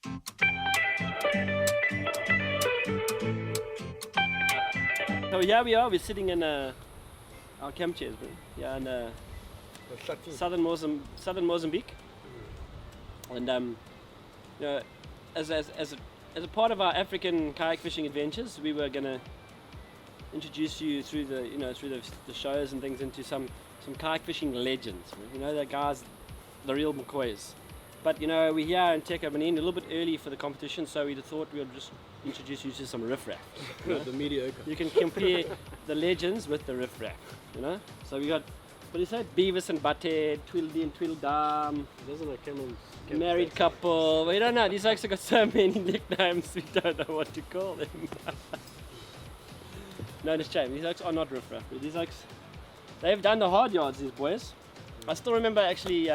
So here we are, we're sitting in our camp chairs, bro. Yeah, in southern Mozambique. And you know, as a part of our African kayak fishing adventures, we were gonna introduce you through the shows and things into some kayak fishing legends. You know, the guys, the real McCoys. But you know, we're here in Tekabani a little bit early for the competition, so we thought we would just introduce you to some riffraff. You know? The mediocre. You can compare the legends with the riffraff, you know? So we got, what do you say? Beavis and Butthead, Tweedledee and Tweedledum, Doesn't like Cameron's married couple. We don't know, these folks have got so many nicknames, we don't know what to call them. No, it's a shame, these folks are not riffraff. These folks, they've done the hard yards, these boys. I still remember actually,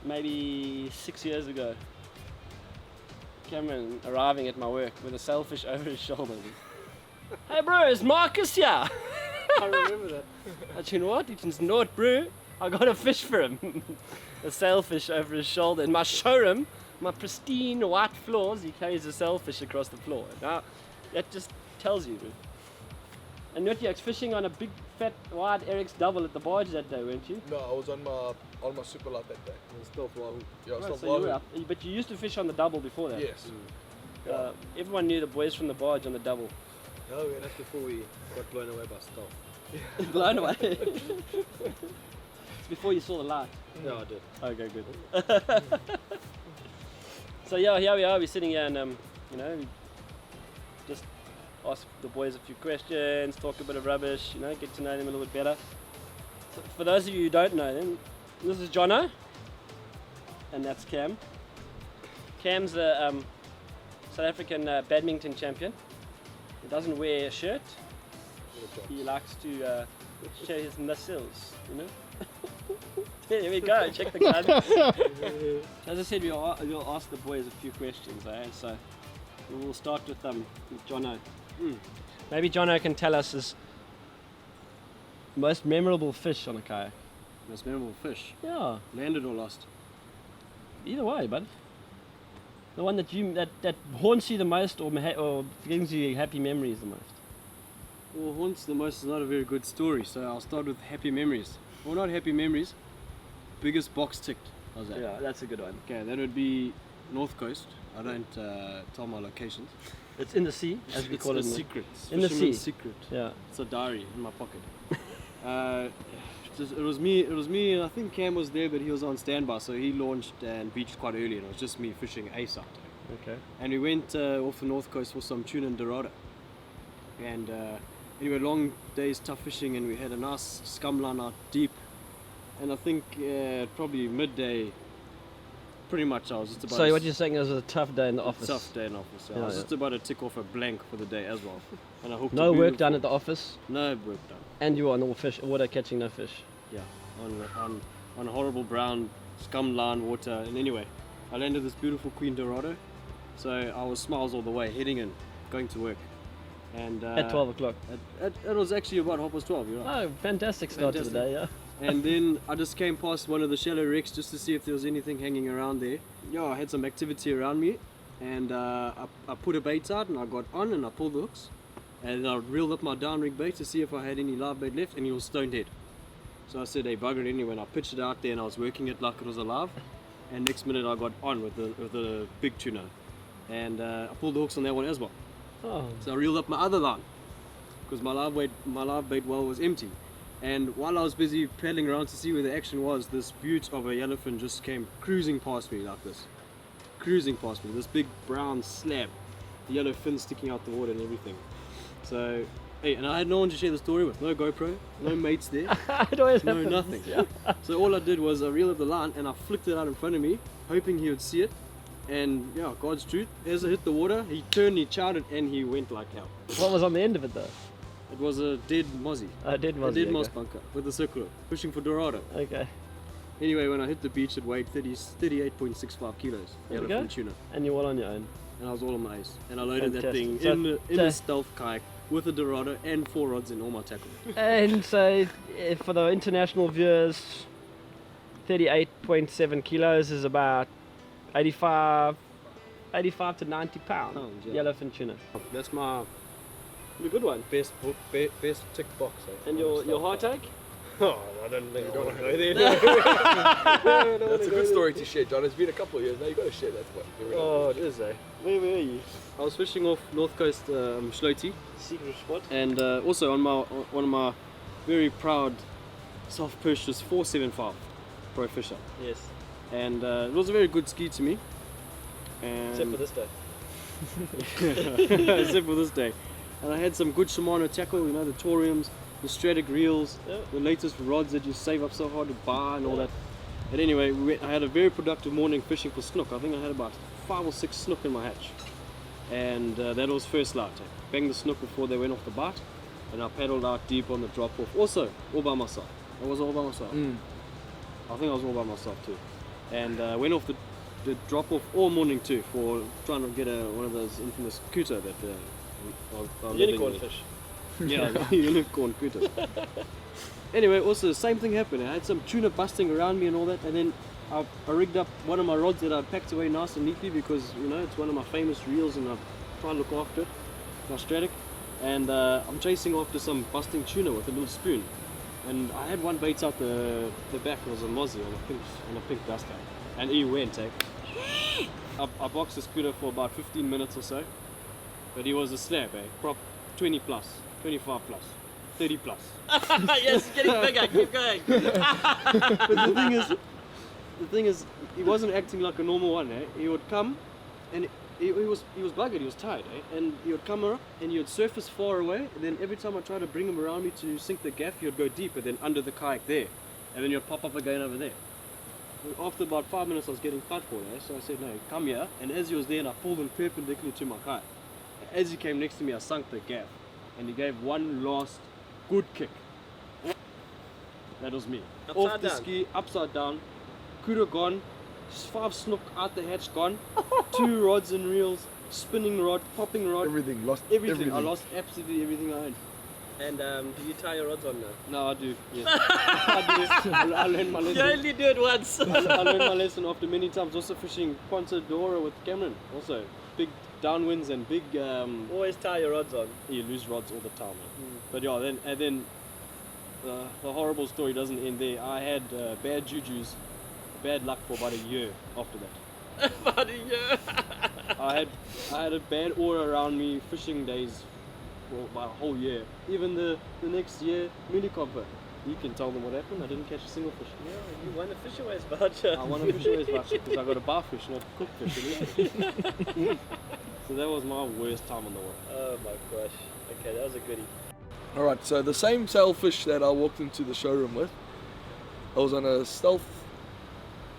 maybe 6 years ago, Cameron arriving at my work with a sailfish over his shoulder. Hey bro, is Marcus here? I remember that. I said, what? He says, no bro, I got a fish for him. A sailfish over his shoulder. In my showroom, my pristine white floors, he carries a sailfish across the floor. Now, that just tells you, bro. And Nuttiak's fishing on a big, fat, wide Eric's double at the barge that day, weren't you? No, I was on my super light that day. Stealth Wahoo. Yeah, Right, Stealth so you were Wahoo. up, but you used to fish on the double before that. Yes. Everyone knew the boys from the barge on the double. Oh, yeah, that's before we got blown away by Stealth. Blown away. It's before you saw the light. Yeah, I did. Okay, good. So yeah, here we are. We're sitting here and you know, we just ask the boys a few questions, talk a bit of rubbish, you know, get to know them a little bit better. So for those of you who don't know them, this is Jono, and that's Cam. Cam's a South African badminton champion. He doesn't wear a shirt. He likes to show his muscles, you know. There we go, check the gun. As I said, we'll ask the boys a few questions, eh? So we'll start with Jono. Maybe Jono can tell us his most memorable fish on a kayak. Most memorable fish. Yeah, Landed or lost? either way, bud. The one that haunts you the most, or brings you happy memories the most. Well, haunts the most is not a very good story, so I'll start with happy memories. Well, not happy memories. Biggest box ticked. How's that? Yeah, that's a good one. Okay, that would be North Coast. I don't tell my locations. It's in the sea, as we It's call a it. secret. It's In the fisherman's sea. secret. Yeah. It's a diary in my pocket. It was me, and I think Cam was there, but he was on standby, so he launched and beached quite early, and it was just me fishing ace out. Okay. And we went off the North Coast for some tuna and dorado. And anyway, long days, tough fishing, and we had a nice scum line out deep. And I think probably midday, pretty much I was just about... So what you're saying is it was a tough day in the office? Tough day in the office. Yeah, I was just about to tick off a blank for the day as well. And I hooked No a work beautiful- done at the office, No work done. and you were on water catching no fish. Yeah, on horrible brown scum line water. And anyway, I landed this beautiful Queen Dorado. So I was smiles all the way, heading in, going to work. And At 12 o'clock. It was actually about 12:30. You're right. Oh, fantastic start to the day, yeah. And then I just came past one of the shallow wrecks just to see if there was anything hanging around there. Yeah, I had some activity around me, and I put a bait out, and I got on, and I pulled the hooks, and I reeled up my downrig bait to see if I had any live bait left, and he was stone dead. So I said, hey, bugger it anyway, and I pitched it out there, and I was working it like it was alive, and next minute I got on with the big tuna, and I pulled the hooks on that one as well. Oh, So I reeled up my other line, because my live bait well was empty. And while I was busy paddling around to see where the action was, this beaut of a yellowfin just came cruising past me like this. Cruising past me, this big brown slab, the yellow fin sticking out the water and everything. So, hey, and I had no one to share the story with, no GoPro, no mates there, it always no happens. nothing. Yeah. So all I did was I reeled up the line and I flicked it out in front of me, hoping he would see it. And yeah, God's truth, as I hit the water, he turned, he chowed, and he went like hell. What was on the end of it though? It was a dead mozzie. Dead A moss. dead moss bunker with a circular, pushing for Dorado. Okay. Anyway, when I hit the beach, it weighed 38.65 kilos. There we Yellowfin go. tuna. And you're all on your own. And I was all on my ace. And I loaded that thing Fantastic. in a stealth kayak with a Dorado and 4 rods in all my tackle. And so, for the international viewers, 38.7 kilos is about 85 85 to 90 pounds. Yeah. Yellowfin tuna. That's my A good one. best tick box. Eh? And your high take? Oh, I don't think I don't want to wanna go there. That's a good story to share, John. It's been a couple of years now. You got to share that one. Oh, it is, eh? Where were you? I was fishing off North Coast Schlote, Secret spot. and also on one of my very proud self-purchased 475 Pro Fisher, Yes. and it was a very good ski to me. And Except for this day. except for this day. And I had some good Shimano tackle, you know, the Toriums, the Stratic reels, Yeah. the latest rods that you save up so hard to buy and all that. But anyway, I had a very productive morning fishing for snook. I think I had about 5 or 6 snook in my hatch. And that was first light. I banged the snook before they went off the bite, and I paddled out deep on the drop off. Also, all by myself. I was all by myself. I think I was all by myself too. And went off the drop off all morning too for trying to get one of those infamous kuta that Unicorn fish. Yeah, unicorn kuta. Anyway, also the same thing happened. I had some tuna busting around me and all that, and then I rigged up one of my rods that I packed away nice and neatly because, you know, it's one of my famous reels and I try and look after it, my Stratic. And I'm chasing after some busting tuna with a little spoon. And I had one bait out the back. It was a mozzie on a pink duster. And he went, eh? I boxed the scooter for about 15 minutes or so. But he was a slab, eh? Prop 20 plus, 25 plus, 30 plus. Yes, getting bigger. Keep going. But the thing is, he wasn't acting like a normal one, eh? He would come, and he was buggered. He was tired, eh? And he would come up, and he would surface far away. And then every time I tried to bring him around me to sink the gaff, he would go deeper, then under the kayak there, and then he would pop up again over there. After about 5 minutes, I was getting fat for it, eh? So I said, no, come here. And as he was there, and I pulled him perpendicular to my kayak. As he came next to me, I sunk the gaff, and he gave one last good kick. That was me. Upside Off the down? ski, upside down. Kuda gone. 5 snook out the hatch gone. 2 rods and reels. Spinning rod, popping rod. Everything, lost Everything. I lost absolutely everything I owned. And do you tie your rods on now? No, I do. Yes. I do. I learned my You lesson. only do it once. I learned my lesson after many times. Also fishing Ponta Dora with Cameron. Also big downwinds and big. Always tie your rods on. You lose rods all the time. But yeah, then the horrible story doesn't end there. I had bad jujus, bad luck for about a year after that. About a year. I had a bad aura around me fishing days for about a whole year. Even the next year, Minicomper. You can tell them what happened. I didn't catch a single fish. Yeah, you won a fish aways voucher. I won a fish aways voucher because I got a bar fish, not cook fish. So that was my worst time on the water. Oh my gosh. Okay, that was a goodie. Alright, so the same sailfish that I walked into the showroom with, I was on a Stealth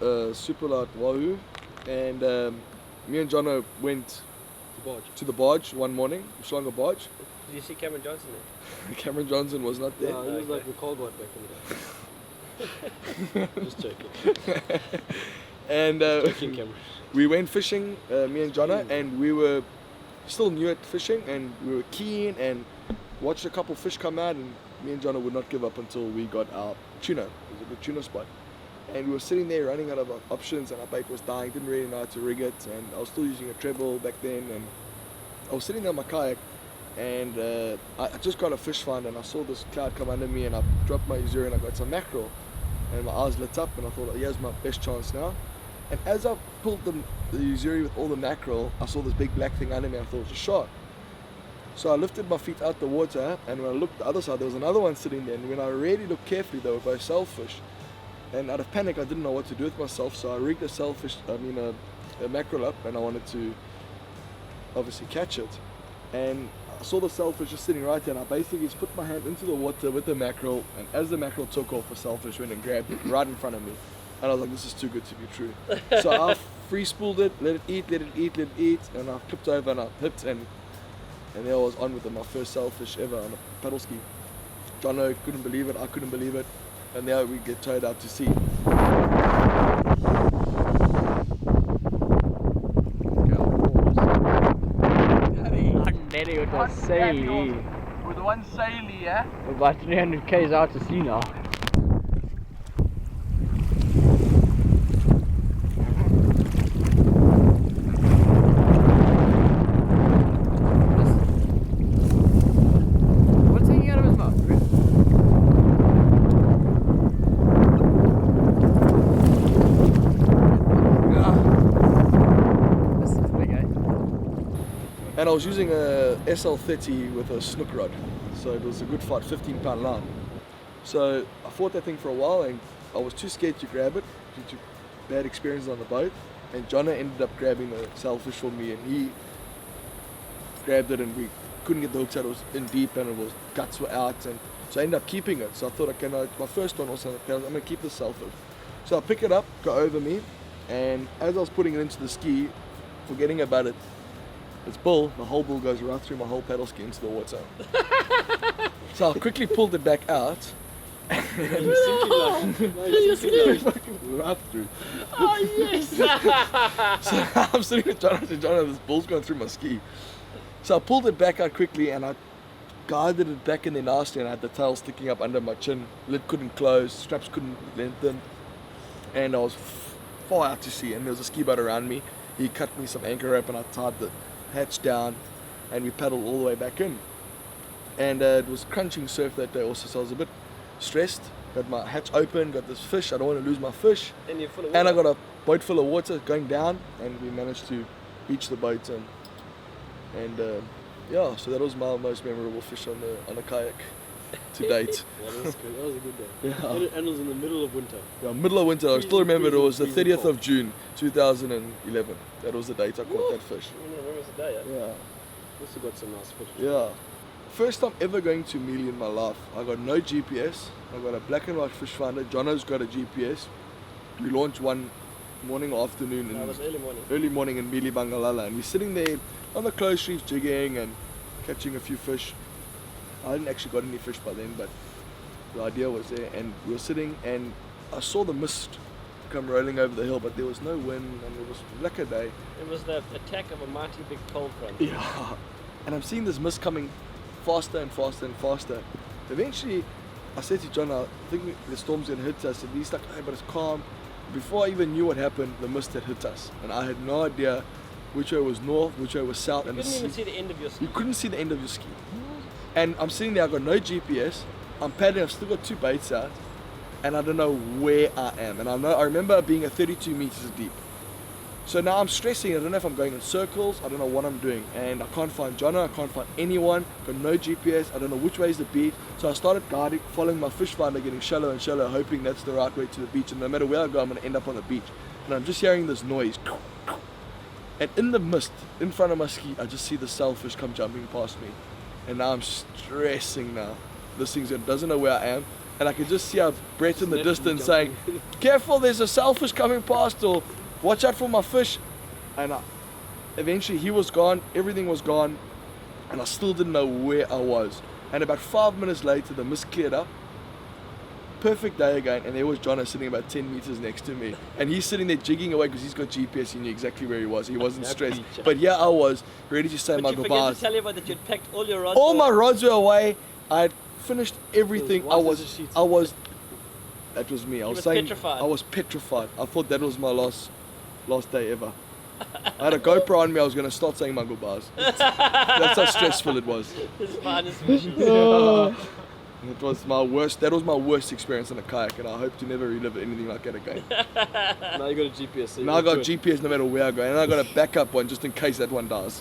super light wahoo, and me and Jono went to the barge one morning, Shlanga barge. Did you see Cameron Johnson there? Cameron Johnson was not there. He was like the cold one back in the day. Just joking. And Joking, Cameron. we went fishing, me and Jono, and we were still new at fishing, and we were keen and watched a couple fish come out, and me and Jono would not give up until we got our tuna. It was a good tuna spot. And we were sitting there running out of options, and our bait was dying, didn't really know how to rig it, and I was still using a treble back then, and I was sitting there on my kayak, and I just got a fish find, and I saw this cloud come under me, and I dropped my Uzuri and I got some mackerel, and my eyes lit up, and I thought, here's my best chance now. And as I pulled the Uzuri with all the mackerel, I saw this big black thing under me, and I thought it was a shark. So I lifted my feet out the water, and when I looked the other side, there was another one sitting there, and when I really looked carefully, they were both sailfish. And out of panic, I didn't know what to do with myself, so I rigged a mackerel up, and I wanted to obviously catch it. And I saw the sailfish just sitting right there, and I basically just put my hand into the water with the mackerel, and as the mackerel took off, the sailfish went and grabbed it right in front of me. And I was like, this is too good to be true. So I free spooled it, let it eat, and I flipped over and I hipped, and there I was on with it, my first sailfish ever on a paddle ski. Johnno couldn't believe it, I couldn't believe it, and now we get towed out to sea. Daddy, it was saily. With one saily, yeah? We're about 300 k's out to sea now. and I was using a SL30 with a snook rod, so it was a good fight, 15-pound line. So I fought that thing for a while, and I was too scared to grab it due to bad experiences on the boat. And Johnno ended up grabbing the sailfish for me, and he grabbed it, and we couldn't get the hooks out. It was in deep, and guts were out, and so I ended up keeping it. So I thought, okay, no, it's my first one also. I'm gonna keep the sailfish. So I pick it up, go over me, and as I was putting it into the ski, forgetting about it, its bill, the whole bill goes right through my whole paddle ski into the water. So I quickly pulled it back out. You're sinking like Right through. Oh yes! So I'm sitting with Johnno, I said, Johnno, this bull's going through my ski. So I pulled it back out quickly, and I guided it back in there nasty, and I had the tail sticking up under my chin. Lid couldn't close, straps couldn't lengthen, and I was far out to sea, and there was a ski boat around me. He cut me some anchor rope, and I tied the hatch down, and we paddled all the way back in. And it was crunching surf that day also, so I was a bit stressed. Got my hatch open, got this fish, I don't want to lose my fish. And you're full of And I water. got a boat full of water going down, and we managed to beach the boat, and yeah, so that was my most memorable fish on the kayak to date. Yeah, that was good. That was a good day. Yeah. And it was in the middle of winter. Yeah, middle of winter. I still remember it was the Freezing 30th cold. of June 2011. That was the date I caught that fish. When was the day? Yeah. Also got some nice fish. Yeah. First time ever going to Mealy in my life. I got no GPS. I got a black and white fish finder. Johnno's got a GPS. We launched one morning or afternoon No, it was in early morning. in Mealy Bangalala, and we're sitting there on the close reef jigging and catching a few fish. I hadn't actually got any fish by then, but the idea was there, and we were sitting, and I saw the mist come rolling over the hill, but there was no wind, and it was like a day. It was the attack of a mighty big cold front. Yeah. And I'm seeing this mist coming faster and faster and faster. Eventually, I said to John, I think the storm's gonna hit us, and he's like, hey, but it's calm. Before I even knew what happened, the mist had hit us, and I had no idea which way was north, which way was south, You and the couldn't even sea. see the end of your ski. You couldn't see the end of your ski. And I'm sitting there, I've got no GPS, I'm paddling, I've still got 2 baits out, and I don't know where I am. And I remember being at 32 meters deep. So now I'm stressing, I don't know if I'm going in circles, I don't know what I'm doing. And I can't find Johnno, I can't find anyone, got no GPS, I don't know which way is the beach. So I started guiding, following my fish finder, getting shallow and shallow, hoping that's the right way to the beach. And no matter where I go, I'm gonna end up on the beach. And I'm just hearing this noise. And in the mist, in front of my ski, I just see the sailfish come jumping past me. And now I'm stressing now. This thing doesn't know where I am. And I can just see Brett in the distance saying, careful, there's a sailfish coming past, or watch out for my fish. And eventually he was gone, everything was gone, and I still didn't know where I was. And about 5 minutes later, the mist cleared up. Perfect day again, and there was Johnno sitting about 10 meters next to me, and he's sitting there jigging away because he's got GPS. He knew exactly where he was. He wasn't stressed. But yeah, I was ready to say But my you forget goodbyes. to tell everyone that you'd packed all your rods. All my off. rods were away. I had finished everything. It was white as a sheet. That was me. I was was saying, petrified. I was petrified. I thought that was my last day ever. I had a GoPro on me. I was going to start saying my goodbyes. That's how stressful it was. His finest fishes. It was my worst. That was my worst experience on a kayak, and I hope to never relive anything like that again. Now you got a GPS. So you Now I got do it. GPS no matter where I go, and I got a backup one just in case that one dies.